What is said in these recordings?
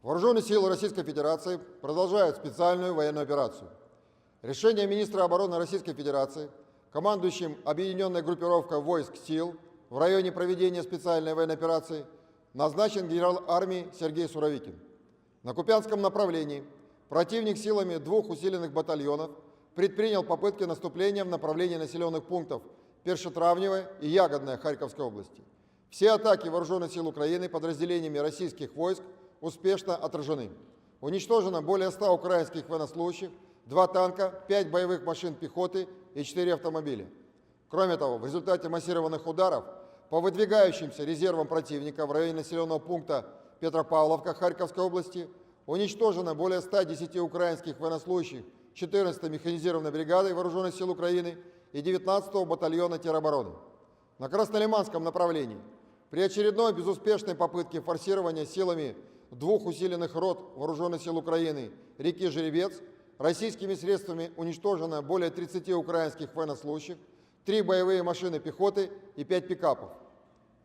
Вооруженные силы Российской Федерации продолжают специальную военную операцию. Решение министра обороны Российской Федерации, командующим объединенной группировкой войск сил в районе проведения специальной военной операции, назначен генерал армии Сергей Суровикин. На Купянском направлении противник силами двух усиленных батальонов предпринял попытки наступления в направлении населенных пунктов Першетравневая и Ягодная Харьковской области. Все атаки вооруженных сил Украины подразделениями российских войск успешно отражены. Уничтожено более 100 украинских военнослужащих, 2 танка, 5 боевых машин пехоты и 4 автомобиля. Кроме того, в результате массированных ударов по выдвигающимся резервам противника в районе населенного пункта Петропавловка Харьковской области уничтожено более 110 украинских военнослужащих 14-й механизированной бригады Вооруженных сил Украины и 19-го батальона теробороны. На Краснолиманском направлении при очередной безуспешной попытке форсирования силами двух усиленных рот Вооруженных сил Украины реки Жеребец российскими средствами уничтожено более 30 украинских военнослужащих, 3 боевые машины пехоты и 5 пикапов.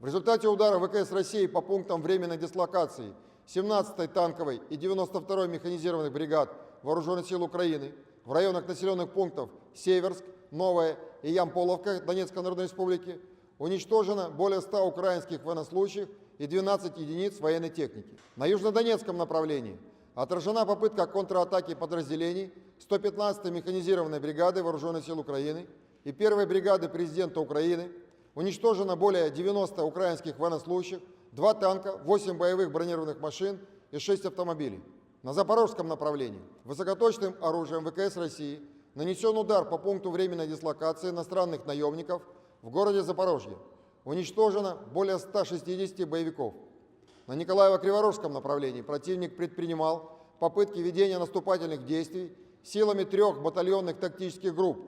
В результате удара ВКС России по пунктам временной дислокации 17-й танковой и 92-й механизированных бригад Вооруженных сил Украины в районах населенных пунктов Северск, Новая и Ямполовка Донецкой Народной Республики уничтожено более 100 украинских военнослужащих и 12 единиц военной техники. На южнодонецком направлении отражена попытка контратаки подразделений 115-й механизированной бригады Вооруженных сил Украины и 1-й бригады президента Украины. Уничтожено более 90 украинских военнослужащих, 2 танка, 8 боевых бронированных машин и 6 автомобилей. На запорожском направлении высокоточным оружием ВКС России нанесен удар по пункту временной дислокации иностранных наемников в городе Запорожье. Уничтожено более 160 боевиков. На Николаево-Криворожском направлении противник предпринимал попытки ведения наступательных действий силами 3 батальонных тактических групп,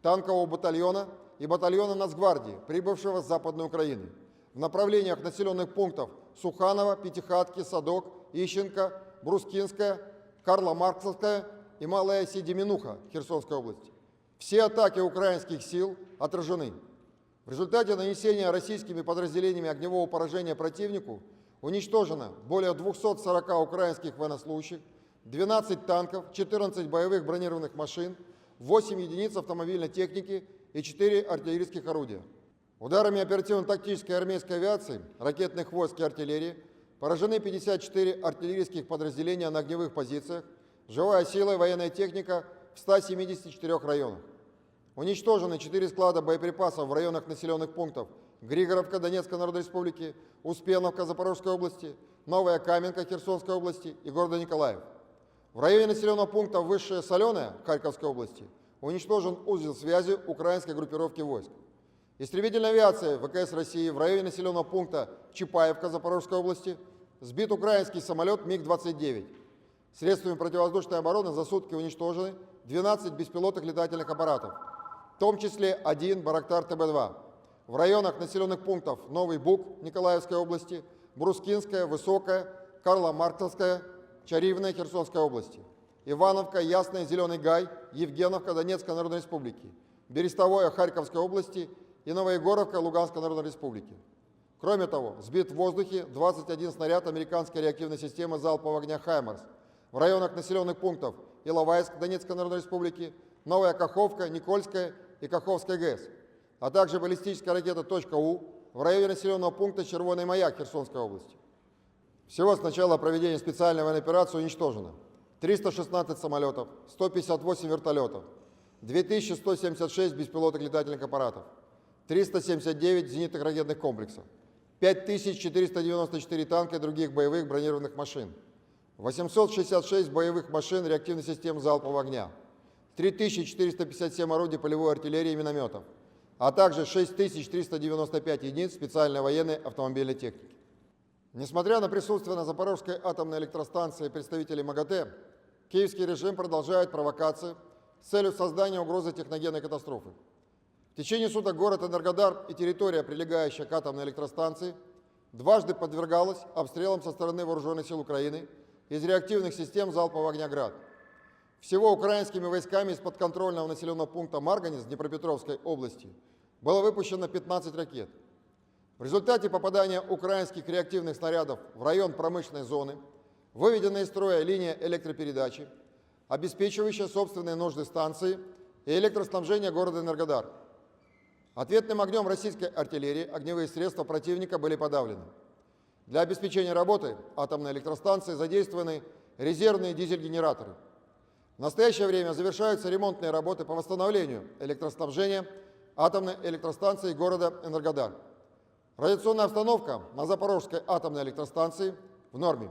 танкового батальона и батальона Нацгвардии, прибывшего с Западной Украины, в направлениях населенных пунктов Суханово, Пятихатки, Садок, Ищенко, Брускинская, Карла-Марксовская и Малая Седеминуха Херсонской области. Все атаки украинских сил отражены. В результате нанесения российскими подразделениями огневого поражения противнику уничтожено более 240 украинских военнослужащих, 12 танков, 14 боевых бронированных машин, 8 единиц автомобильной техники и 4 артиллерийских орудия. Ударами оперативно-тактической армейской авиации, ракетных войск и артиллерии поражены 54 артиллерийских подразделения на огневых позициях, живая сила и военная техника в 174 районах. Уничтожены 4 склада боеприпасов в районах населенных пунктов Григоровка Донецкой Народной Республики, Успеновка Запорожской области, Новая Каменка Херсонской области и города Николаев. В районе населенного пункта Высшая Соленая Харьковской области уничтожен узел связи украинской группировки войск. Истребительная авиация ВКС России в районе населенного пункта Чапаевка Запорожской области сбит украинский самолет МиГ-29. Средствами противовоздушной обороны за сутки уничтожены 12 беспилотных летательных аппаратов, в том числе 1 Байрактар ТБ-2. В районах населенных пунктов Новый Буг Николаевской области, Брускинская, Высокая, Карла-Марксовская, Чаривная Херсонской области, Ивановка, Ясная, Зеленый Гай, Евгеновка Донецкой Народной Республики, Берестовое Харьковской области и Новоегоровка Луганской Народной Республики. Кроме того, сбит в воздухе 21 снаряд американской реактивной системы залпового огня «Хаймарс» в районах населенных пунктов Иловайск Донецкой Народной Республики, Новая Каховка, Никольская и Каховская ГЭС, а также баллистическая ракета «У» в районе населенного пункта Червоный Маяк Херсонской области. Всего с начала проведения специальной военной операции уничтожено 316 самолетов, 158 вертолетов, 2176 беспилотных летательных аппаратов, 379 зенитных ракетных комплексов, 5494 танка и других боевых бронированных машин, 866 боевых машин реактивной системы залпового огня, 3457 орудий полевой артиллерии и минометов, а также 6395 единиц специальной военной автомобильной техники. Несмотря на присутствие на Запорожской атомной электростанции представителей МАГАТЭ, киевский режим продолжает провокации с целью создания угрозы техногенной катастрофы. В течение суток город Энергодар и территория, прилегающая к атомной электростанции, дважды подвергалась обстрелам со стороны Вооруженных сил Украины из реактивных систем залпового огня «Град». Всего украинскими войсками из подконтрольного населенного пункта Марганец Днепропетровской области было выпущено 15 ракет. В результате попадания украинских реактивных снарядов в район промышленной зоны Выведена из строя линия электропередачи, обеспечивающая собственные нужды станции и электроснабжение города Энергодар. Ответным огнем российской артиллерии огневые средства противника были подавлены. Для обеспечения работы атомной электростанции задействованы резервные дизель-генераторы. В настоящее время завершаются ремонтные работы по восстановлению электроснабжения атомной электростанции города Энергодар. Радиационная обстановка на Запорожской атомной электростанции в норме.